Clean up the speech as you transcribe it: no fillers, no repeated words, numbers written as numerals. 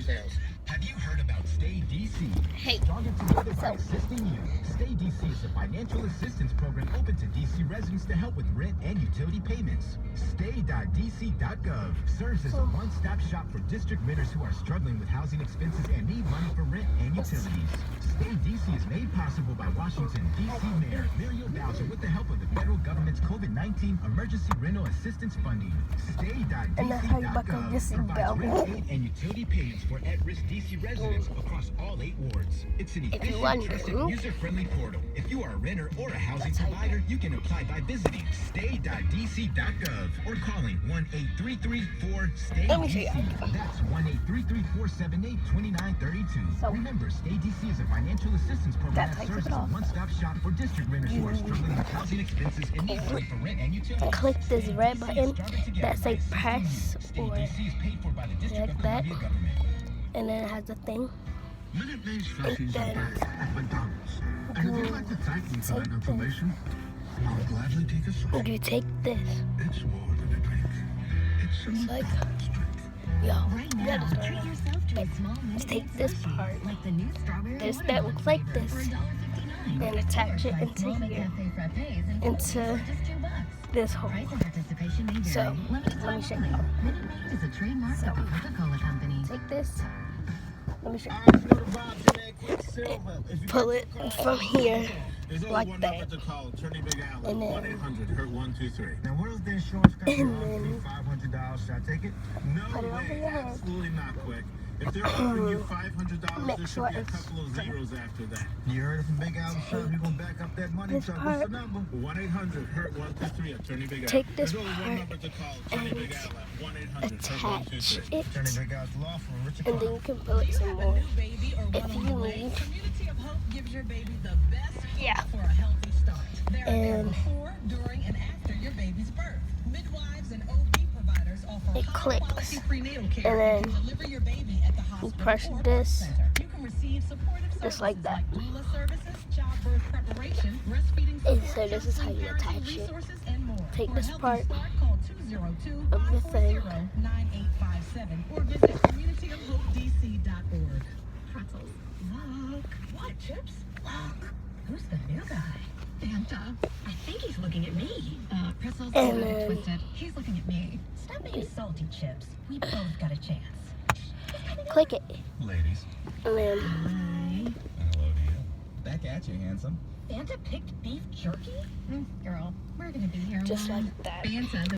details. Have you heard about Stay DC? Hey, Stronger together by assisting you. Stay DC is a financial assistance program open to DC residents to help with rent and utility payments. Stay.dc.gov serves as a one-stop shop for district renters who are struggling with housing expenses and need money for rent and utilities. Stay DC is made possible by Washington, DC Mayor Muriel Bowser with the help of the federal government's COVID-19 emergency rental assistance funding. Stay.dc.gov provides rent aid and utility payments for at-risk DC residents across all 8 wards. It's an efficient, trusted, user-friendly portal. If you are a renter or a housing provider, you can apply by visiting stay.dc.gov or calling 1-833-4-STAY-DC. That's 1-833-478-2932. Remember, Stay DC is a financial assistance program that serves as a one-stop shop for district renters who are struggling with housing expenses and need money for rent and utilities. Click this red button that says press or like that, and then it has a thing. Minute Maid's Flashies are back at McDonald's. And if you'd like to thank me for that information, I'll gladly take a swig. You take this. It's more than a drink. It's like, McDonald's drink. yo, Right now, treat yourself to a small let's take this part. like the new strawberry This that looks like this, $1.59. and attach it into here, into this hole. So, let me show you. Minute Maid is a trademark of the Coca-Cola Company. Take this. Let me show you. Pull it from here, like that. And then, Now, what is the insurance company and offering me then $500? Should I take it? No put it over way. your head. Absolutely not, Quick. If they're offering you $500, Make there sure should be a it's couple of zeros after that. You heard it from Big Al. Sure, we're gonna back up that money. This So what's part. the number? 1-800-HURT-123. Attorney Big Al. Take this There's only one part number to call. Attorney Big Al at 1-800-HURT-123. attach it, Attorney Big Al's law firm, Richard and then you can pull it some more if you need. Community of Hope gives your baby the best Yeah. for a healthy start. They're there And before, during, and after your baby's birth. Midwives and OB providers offer it clicks, high-quality prenatal care and then to deliver your baby at the hospital press or this, birth center. You can receive supportive just like services that. doula services, childbirth preparation, breastfeeding And support, so this is how you parenting attach it. resources, and more. Take For a this healthy part start, call of the thing. 202-540-9857 or visit communityofhopedc.org. Pretzels. Look. What, Chips? Look. Who's the new guy? Santa. I think he's looking at me. Pretzels And are then- twisted. He's looking at me. Stop being salty, Chips. We both got a chance. Click it, Ladies, and then Hi. and hello to you. Back at you, handsome. Santa picked beef jerky? Girl, we're gonna be here. just like that. Santa.